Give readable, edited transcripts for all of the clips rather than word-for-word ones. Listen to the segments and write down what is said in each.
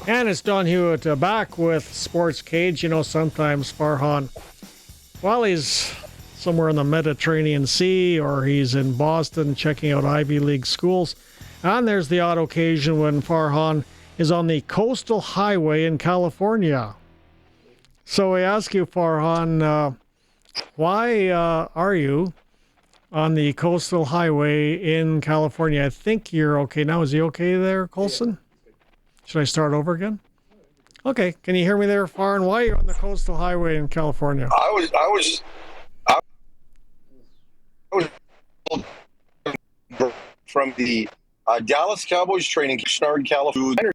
And it's Don Hewitt back with SportsCage. You know, sometimes Farhan, while he's somewhere in the Mediterranean Sea or he's in Boston checking out Ivy League schools, and there's the odd occasion when Farhan is on the Coastal Highway in California. So we ask you, Farhan, why are you on the Coastal Highway in California? I think you're okay now. Is he okay there, Colson? Should I start over again? Okay. Can you hear me there, Farhan? Why are you on the Coastal Highway in California? I was from the Dallas Cowboys training camp, Snard, California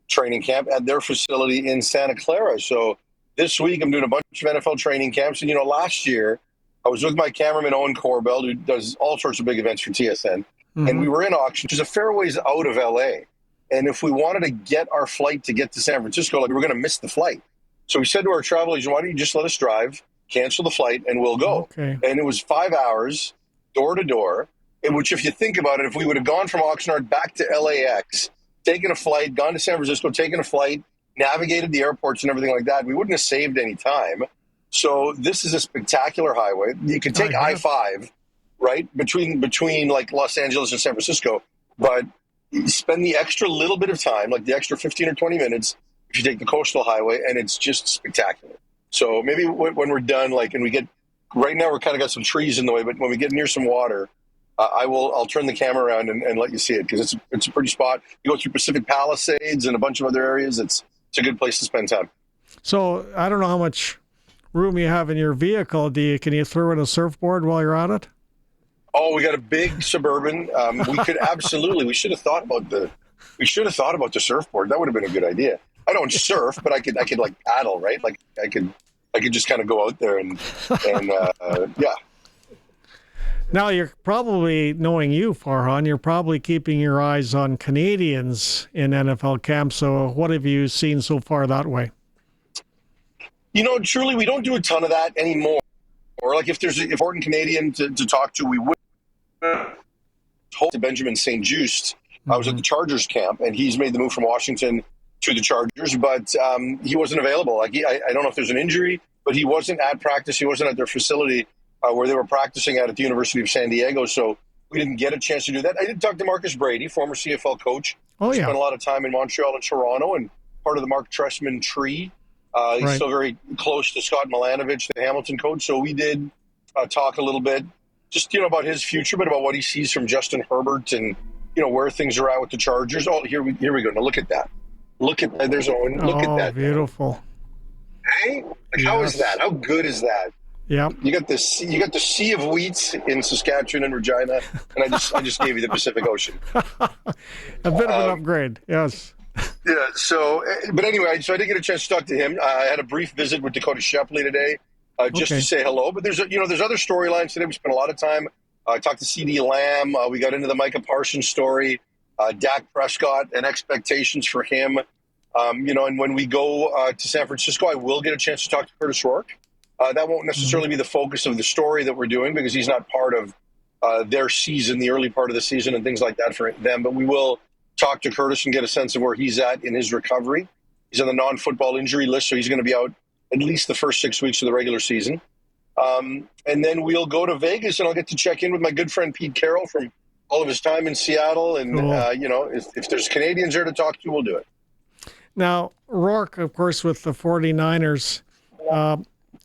training camp at their facility in Santa Clara. So this week I'm doing a bunch of NFL training camps. And, last year I was with my cameraman, Owen Corbell, who does all sorts of big events for TSN. Mm-hmm. And we were in Auction, which is a fair ways out of LA. And if we wanted to get our flight to get to San Francisco, we were going to miss the flight. So we said to our travel agent, why don't you just let us drive, cancel the flight, and we'll go. Okay. And it was 5 hours, door to door, in which, if you think about it, if we would have gone from Oxnard back to LAX, taken a flight, gone to San Francisco, taken a flight, navigated the airports and everything like that, we wouldn't have saved any time. So this is a spectacular highway. You could take I-5, right, between like Los Angeles and San Francisco, but you spend the extra little bit of time, like the extra 15 or 20 minutes, if you take the Coastal Highway, and it's just spectacular. So maybe when we're done, and we get, right now we're kind of got some trees in the way, but when we get near some water, I'll turn the camera around and let you see it, because it's a pretty spot. You go through Pacific Palisades and a bunch of other areas. It's a good place to spend time. So I don't know how much room you have in your vehicle. Can you throw in a surfboard while you're at it? Oh, we got a big Suburban. We could absolutely. We should have thought about the surfboard. That would have been a good idea. I don't surf, but I could like paddle, right? Like I could just kind of go out there and yeah. Now you're probably, knowing you, Farhan, you're probably keeping your eyes on Canadians in NFL camp. So what have you seen so far that way? Truly, we don't do a ton of that anymore. Or like if there's an important Canadian to talk to, we would. To Benjamin St. Just. I was at the Chargers camp, and he's made the move from Washington to the Chargers, but he wasn't available. I don't know if there's an injury, but he wasn't at practice. He wasn't at their facility where they were practicing at the University of San Diego, so we didn't get a chance to do that. I did talk to Marcus Brady, former CFL coach. Spent a lot of time in Montreal and Toronto, and part of the Mark Trestman tree. He's still very close to Scott Milanovich, the Hamilton coach. So we did talk a little bit, just about his future, but about what he sees from Justin Herbert and where things are at with the Chargers. Oh, here we go. Now look at that. Look at that. There's Owen. Look at that. Beautiful. Hey, how is that? How good is that? Yeah. You got the sea of wheat in Saskatchewan and Regina, and I just gave you the Pacific Ocean. A bit of an upgrade. Yes. Yeah. So, but anyway, so I didn't get a chance to talk to him. I had a brief visit with Dakota Shepley today, just to say hello. But there's other storylines today. We spent a lot of time. I talked to CD Lamb. We got into the Micah Parsons story, Dak Prescott and expectations for him. And when we go to San Francisco, I will get a chance to talk to Curtis Ror. That won't necessarily be the focus of the story that we're doing, because he's not part of their season, the early part of the season and things like that for them. But we will talk to Curtis and get a sense of where he's at in his recovery. He's on the non-football injury list, so he's going to be out at least the first 6 weeks of the regular season. And then we'll go to Vegas, and I'll get to check in with my good friend Pete Carroll from all of his time in Seattle. And, cool. If there's Canadians there to talk to, we'll do it. Now, Rourke, of course, with the 49ers,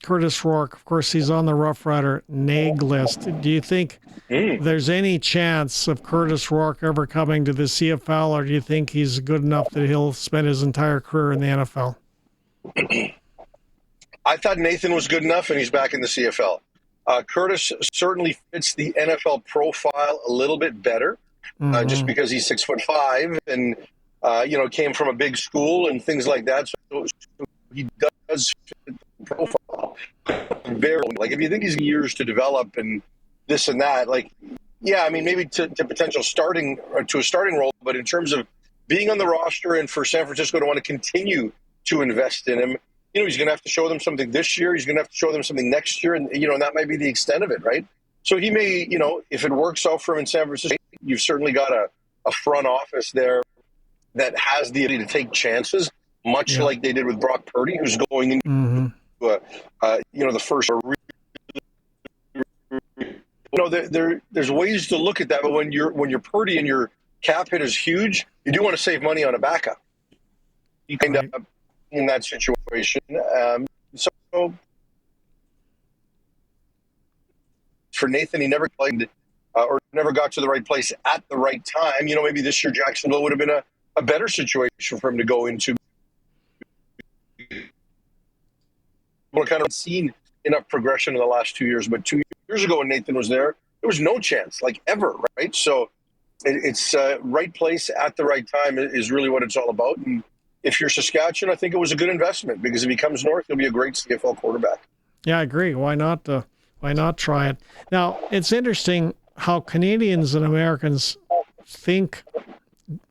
Curtis Ror, of course, he's on the Rough Rider NAG list. Do you think there's any chance of Curtis Ror ever coming to the CFL, or do you think he's good enough that he'll spend his entire career in the NFL? I thought Nathan was good enough, and he's back in the CFL. Curtis certainly fits the NFL profile a little bit better, just because he's 6'5" and came from a big school and things like that. So he does fit the profile very. Like, if you think he's years to develop and this and that, maybe to potential starting or to a starting role, but in terms of being on the roster and for San Francisco to want to continue to invest in him. He's going to have to show them something this year. He's going to have to show them something next year. And, and that might be the extent of it, right? So he may, if it works out for him in San Francisco, you've certainly got a front office there that has the ability to take chances, much like they did with Brock Purdy, who's going into the first. There's ways to look at that, but when you're Purdy and your cap hit is huge, you do want to save money on a backup. You end up in that situation. So for Nathan, he never played or never got to the right place at the right time. Maybe this year Jacksonville would have been a better situation for him to go into. We've kind of seen enough progression in the last 2 years, but 2 years ago when Nathan was there was no chance, like ever, right? So it's right place at the right time is really what it's all about. And if you're Saskatchewan, I think it was a good investment because if he comes north, he'll be a great CFL quarterback. Yeah, I agree. Why not try it? Now, it's interesting how Canadians and Americans think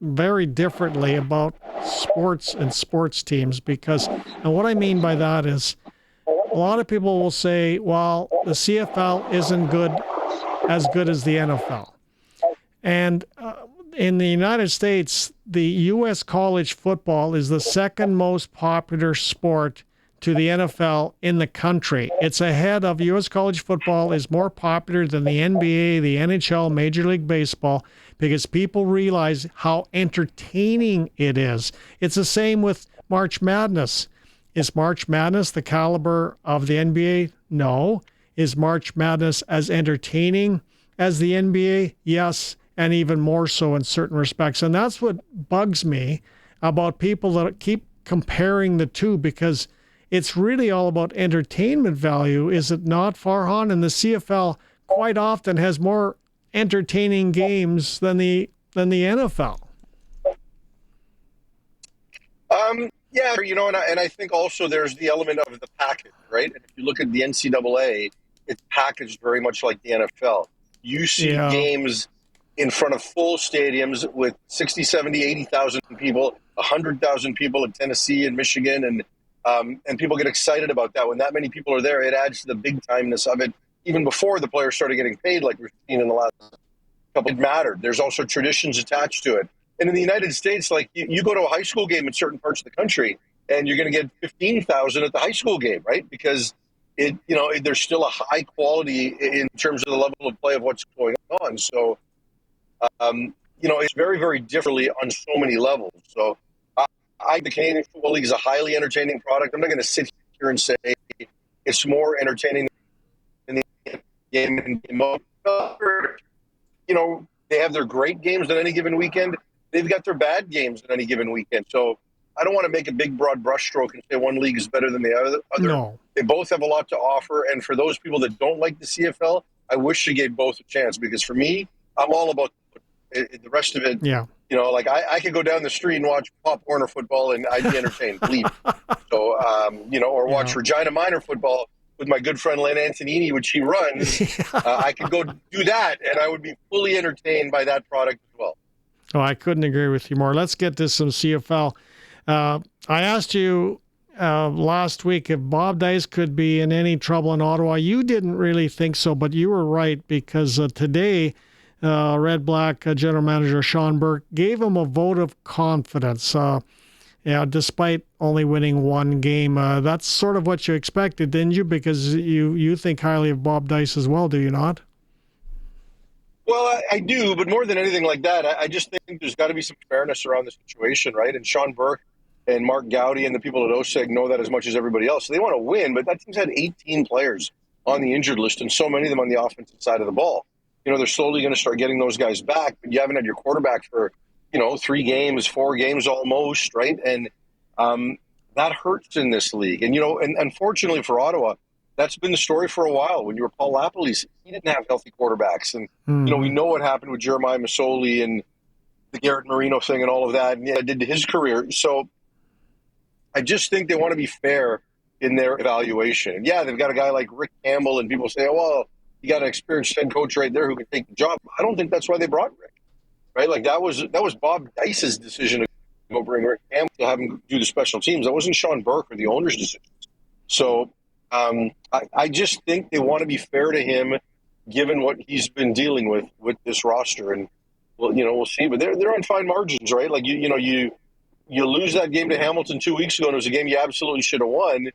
very differently about sports and sports teams because, and what I mean by that is a lot of people will say, well, the CFL isn't as good as the NFL. And in the United States, the U.S. college football is the second most popular sport to the NFL in the country. It's ahead of U.S. college football is more popular than the NBA, the NHL, Major League Baseball, because people realize how entertaining it is. It's the same with March Madness. Is March Madness the caliber of the NBA? No. Is March Madness as entertaining as the NBA? Yes, and even more so in certain respects. And that's what bugs me about people that keep comparing the two, because it's really all about entertainment value, is it not, Farhan? And the CFL quite often has more entertaining games than the NFL. Yeah, and I think also there's the element of the package, right? And if you look at the NCAA, it's packaged very much like the NFL. You see games in front of full stadiums with 60, 70, 80,000 people, 100,000 people in Tennessee and Michigan, and people get excited about that. When that many people are there, it adds to the big timeness of it. Even before the players started getting paid, like we've seen in the last couple, it mattered. There's also traditions attached to it. And in the United States, like you go to a high school game in certain parts of the country, and you're going to get 15,000 at the high school game, right? Because there's still a high quality in terms of the level of play of what's going on. So, it's very, very differently on so many levels. So, the Canadian Football League is a highly entertaining product. I'm not going to sit here and say it's more entertaining than the game. They have their great games on any given weekend. They've got their bad games on any given weekend. So I don't want to make a big, broad brushstroke and say one league is better than the other. No. They both have a lot to offer. And for those people that don't like the CFL, I wish they gave both a chance, because for me, I'm all about the rest of it. Yeah. I could go down the street and watch Pop Warner football and I'd be entertained, believe me. So, or watch Regina Minor football with my good friend Len Antonini, which he runs. I could go do that, and I would be fully entertained by that product as well. Oh, I couldn't agree with you more. Let's get to some CFL. I asked you last week if Bob Dice could be in any trouble in Ottawa. You didn't really think so, but you were right, because today Red Black General Manager Sean Burke gave him a vote of confidence. Despite only winning one game. That's sort of what you expected, didn't you? Because you think highly of Bob Dice as well, do you not? Well, I do, but more than anything like that, I just think there's got to be some fairness around the situation, right? And Sean Burke and Mark Gowdy and the people at OSEG know that as much as everybody else. So they want to win, but that team's had 18 players on the injured list, and so many of them on the offensive side of the ball. They're slowly going to start getting those guys back, but you haven't had your quarterback for 3 games, 4 games almost, right? And that hurts in this league. And, and unfortunately for Ottawa, that's been the story for a while. When you were Paul Lapalisse, he didn't have healthy quarterbacks. And, we know what happened with Jeremiah Masoli and the Garrett Marino thing and all of that, and it did to his career. So I just think they want to be fair in their evaluation. And they've got a guy like Rick Campbell, and people say, oh, well, you got an experienced head coach right there who can take the job. I don't think that's why they brought Rick. Right, like that was Bob Dice's decision to go bring Rick Campbell to have him do the special teams. That wasn't Sean Burke or the owner's decision. So I just think they want to be fair to him, given what he's been dealing with this roster. And well, we'll see. But they're on fine margins, right? Like you lose that game to Hamilton 2 weeks ago, and it was a game you absolutely should have won,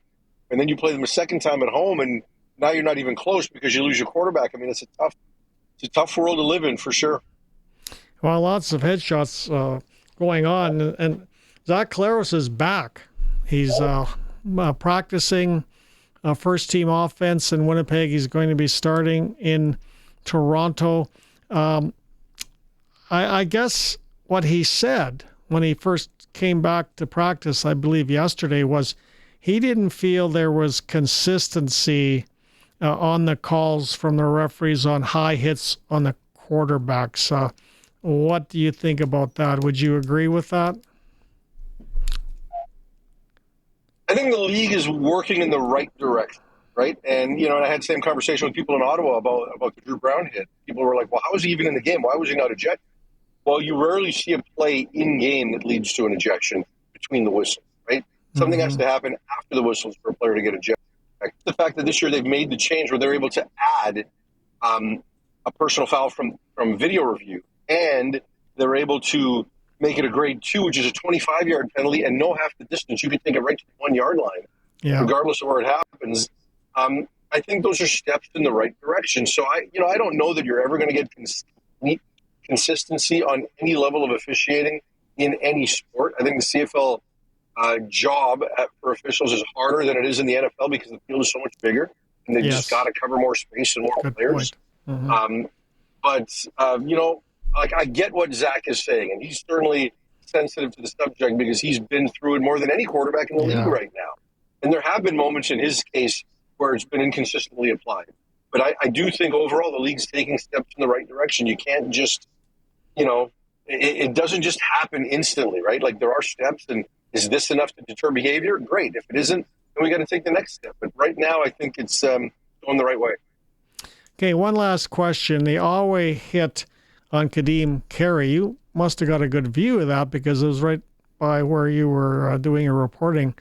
and then you play them a second time at home, and now you're not even close because you lose your quarterback. I mean, it's a tough world to live in for sure. Well, lots of headshots going on, and Zach Collaros is back. He's practicing first team offense in Winnipeg. He's going to be starting in Toronto. I guess what he said when he first came back to practice, I believe yesterday, was he didn't feel there was consistency on the calls from the referees on high hits on the quarterbacks. What do you think about that? Would you agree with that? I think the league is working in the right direction, right? And, and I had the same conversation with people in Ottawa about the Drew Brown hit. People were like, well, how was he even in the game? Why was he not ejected? Well, you rarely see a play in-game that leads to an ejection between the whistles, right? Something has to happen after the whistles for a player to get ejected. The fact that this year they've made the change where they're able to add a personal foul from video review, and they're able to make it a grade 2, which is a 25-yard penalty and no half the distance. You can take it right to the 1-yard line, regardless of where it happens. I think those are steps in the right direction. So I don't know that you're ever going to get complete consistency on any level of officiating in any sport. I think the CFL job for officials is harder than it is in the NFL because the field is so much bigger and they just got to cover more space and more players. Like I get what Zach is saying, and he's certainly sensitive to the subject because he's been through it more than any quarterback in the league right now. And there have been moments in his case where it's been inconsistently applied. But I do think overall the league's taking steps in the right direction. You can't just, it doesn't just happen instantly, right? Like there are steps, and is this enough to deter behavior? Great. If it isn't, then we got to take the next step. But right now I think it's going the right way. Okay, one last question. The Alway hit on Kadem Kerry. You must have got a good view of that because it was right by where you were doing your reporting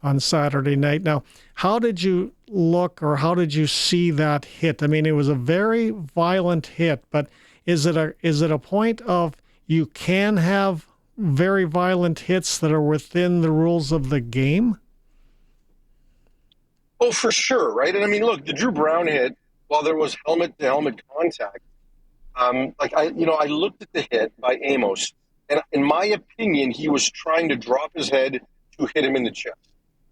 on Saturday night. Now, how did you look or how did you see that hit? I mean, it was a very violent hit, but is it a point of you can have very violent hits that are within the rules of the game? Oh, for sure, right? And I mean, look, the Drew Brown hit, while there was helmet-to-helmet contact, I looked at the hit by Amos, and in my opinion, he was trying to drop his head to hit him in the chest,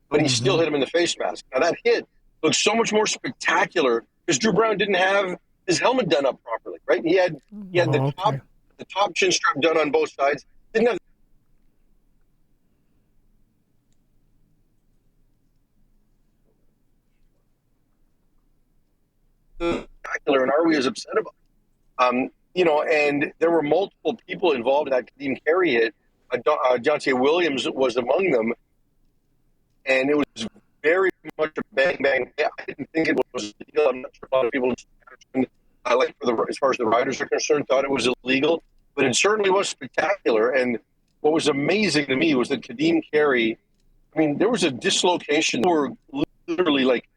but he still hit him in the face mask. Now that hit looks so much more spectacular because Drew Brown didn't have his helmet done up properly, right? He had the top chin strap done on both sides. Didn't have spectacular, and are we as upset about it? And there were multiple people involved in that Kadem Kerry hit. Deontay Williams was among them, and it was very much a bang. I didn't think it was illegal. I'm not sure a lot of people, as far as the riders are concerned, thought it was illegal, but it certainly was spectacular. And what was amazing to me was that Kadem Kerry, I mean, there was a dislocation. They were literally like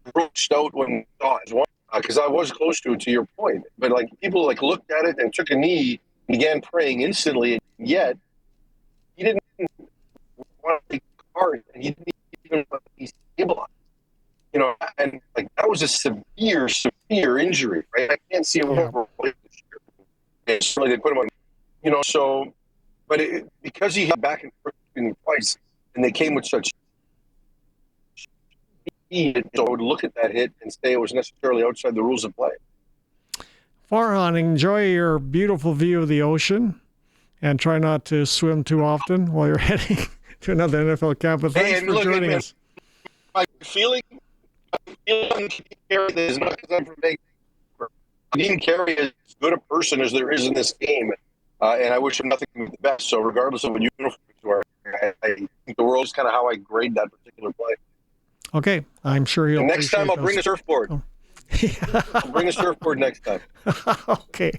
grossed out when we saw it. Because I was close to it, to your point. But people looked at it and took a knee, began praying instantly, and yet he didn't want to take part, and he didn't even want to be stabilized. And that was a severe injury, right? I can't see him over this year. And certainly they put him on, but because he held back and forth twice, and they came with such. So I would look at that hit and say it was necessarily outside the rules of play. Farhan, enjoy your beautiful view of the ocean and try not to swim too often while you're heading to another NFL camp. But thanks for joining us. My feeling Kerry is not because I'm from Vegas. Kadem Kerry is as good a person as there is in this game, and I wish him nothing but the best. So regardless of what uniform he's wearing, I think the world is kind of how I grade that particular play. Okay, I'm sure he'll. Next time I'll bring a surfboard. I'll bring a surfboard next time. Okay.